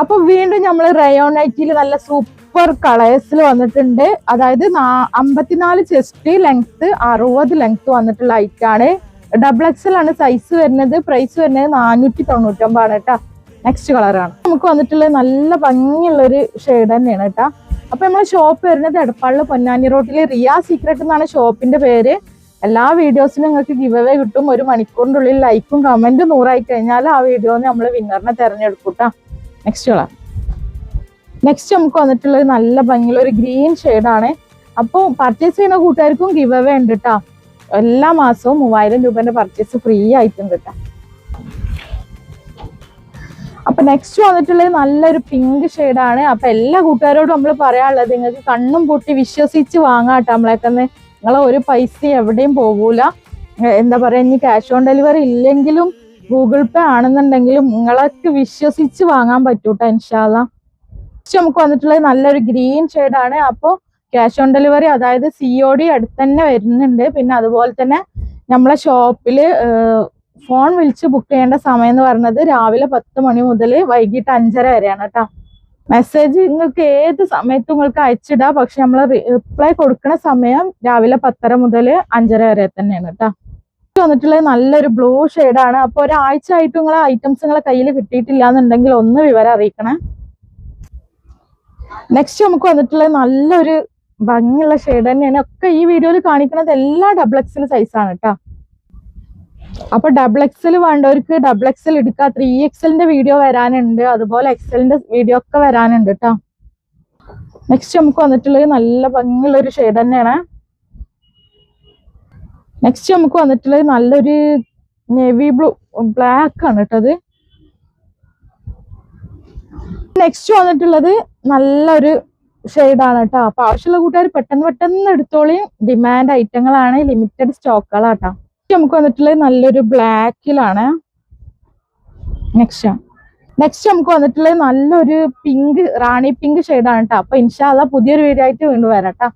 അപ്പൊ വീണ്ടും നമ്മൾ റയോൺ നൈറ്റിയിൽ നല്ല സൂപ്പർ കളേഴ്സിൽ വന്നിട്ടുണ്ട്. അതായത് 54 ചെസ്റ്റ് ലെങ്ത് 60 ലെങ്ത് വന്നിട്ടുള്ള ഐറ്റാണ്. XXL ആണ് സൈസ് വരുന്നത്. പ്രൈസ് വരുന്നത് 499 കേട്ടോ. നെക്സ്റ്റ് കളറാണ് നമുക്ക് വന്നിട്ടുള്ളത്. നല്ല ഭംഗിയുള്ള ഒരു ഷെയ്ഡ് തന്നെയാണ് കേട്ടോ. അപ്പൊ നമ്മളെ ഷോപ്പ് വരുന്നത് എടപ്പാളില് പൊന്നാനി റോഡില് റിയ സീക്രട്ട് എന്നാണ് ഷോപ്പിന്റെ പേര്. എല്ലാ വീഡിയോസിനും നിങ്ങൾക്ക് ഗിവ് അവേ കിട്ടും. 1 മണിക്കൂറിന്റെ ഉള്ളിൽ ലൈക്കും കമന്റും 100 ആയി കഴിഞ്ഞാൽ ആ വീഡിയോന്ന് നമ്മൾ വിന്നറിനെ തെരഞ്ഞെടുക്കും കേട്ടോ. Next colour. നെക്സ്റ്റ് നമുക്ക് വന്നിട്ടുള്ളത് നല്ല ഭംഗിയുള്ള ഒരു ഗ്രീൻ ഷെയ്ഡാണ്. അപ്പോൾ പർച്ചേസ് ചെയ്യുന്ന കൂട്ടുകാർക്കും ഗിവ് അവേ ഉണ്ട് കേട്ടോ. എല്ലാ മാസവും 3000 രൂപന്റെ പർച്ചേസ് ഫ്രീ ആയിട്ടുണ്ട് കേട്ടോ. അപ്പൊ നെക്സ്റ്റ് വന്നിട്ടുള്ളത് നല്ലൊരു പിങ്ക് ഷെയ്ഡാണ്. അപ്പൊ എല്ലാ കൂട്ടുകാരോടും നമ്മൾ പറയാനുള്ളത് നിങ്ങൾക്ക് കണ്ണും പൂട്ടി വിശ്വസിച്ച് വാങ്ങാട്ടോ. നമ്മളേക്കന്ന് നിങ്ങളെ ഒരു പൈസ എവിടെയും പോകൂല. എന്താ പറയാ, ഇനി ക്യാഷ് ഓൺ ഡെലിവറി ഇല്ലെങ്കിലും ഗൂഗിൾ പേ ആണെന്നുണ്ടെങ്കിലും നിങ്ങളൊക്കെ വിശ്വസിച്ച് വാങ്ങാൻ പറ്റൂട്ടോ ഇൻഷാല്ലാ. നമുക്ക് വന്നിട്ടുള്ളത് നല്ലൊരു ഗ്രീൻ ഷെയ്ഡാണ്. അപ്പോൾ ക്യാഷ് ഓൺ ഡെലിവറി അതായത് COD അടുത്ത് തന്നെ വരുന്നുണ്ട്. പിന്നെ അതുപോലെ തന്നെ നമ്മളെ ഷോപ്പില് ഫോൺ വിളിച്ച് ബുക്ക് ചെയ്യേണ്ട സമയം എന്ന് പറയുന്നത് രാവിലെ 10 മണി മുതൽ വൈകിട്ട് 5:30 വരെയാണ് കേട്ടോ. മെസ്സേജ് നിങ്ങൾക്ക് ഏത് സമയത്തും നിങ്ങൾക്ക് അയച്ചിടാം. പക്ഷെ നമ്മൾ റിപ്ലൈ കൊടുക്കുന്ന സമയം രാവിലെ 10:30 മുതൽ 5:30 വരെ തന്നെയാണ് കേട്ടോ. വന്നിട്ടുള്ളത് നല്ലൊരു ബ്ലൂ ഷെയ്ഡാണ്. അപ്പൊ ഒരാഴ്ച ആയിട്ട് നിങ്ങളെ ഐറ്റംസ് നിങ്ങളെ കയ്യിൽ കിട്ടിയിട്ടില്ല എന്നുണ്ടെങ്കിൽ ഒന്ന് വിവരം അറിയിക്കണേ. നെക്സ്റ്റ് നമുക്ക് വന്നിട്ടുള്ളത് നല്ലൊരു ഭംഗിയുള്ള ഷെയ്ഡ് തന്നെയാണ്. ഒക്കെ ഈ വീഡിയോയിൽ കാണിക്കുന്നത് എല്ലാ XXL സൈസാണ് കേട്ടോ. അപ്പൊ XXL വേണ്ടവർക്ക് XXL എടുക്കുക. 3XLന്റെ വീഡിയോ വരാനുണ്ട്. അതുപോലെ XLന്റെ വീഡിയോ ഒക്കെ വരാനുണ്ട് കേട്ടോ. നെക്സ്റ്റ് നമുക്ക് വന്നിട്ടുള്ളത് നല്ല ഭംഗിയുള്ള ഒരു ഷെയ്ഡ് തന്നെയാണ്. നെക്സ്റ്റ് നമുക്ക് വന്നിട്ടുള്ളത് നല്ലൊരു നേവി ബ്ലൂ ബ്ലാക്ക് ആണ് കേട്ടത്. നെക്സ്റ്റ് വന്നിട്ടുള്ളത് നല്ലൊരു ഷെയ്ഡാണ് കേട്ടോ. അപ്പൊ ആവശ്യമുള്ള കൂട്ടുകാർ പെട്ടെന്ന് എടുത്തോളിയും. Demand ഐറ്റങ്ങളാണ്, limited സ്റ്റോക്കുകളാട്ടോ. നമുക്ക് വന്നിട്ടുള്ളത് നല്ലൊരു ബ്ലാക്കിലാണ്. നെക്സ്റ്റ് നമുക്ക് വന്നിട്ടുള്ളത് നല്ലൊരു പിങ്ക്, റാണി പിങ്ക് ഷെയ്ഡാണ് കേട്ടോ. അപ്പൊ ഇൻഷാല്ലാ പുതിയൊരു വീഡിയോ ആയിട്ട് വീണ്ടും വരാം കേട്ടോ.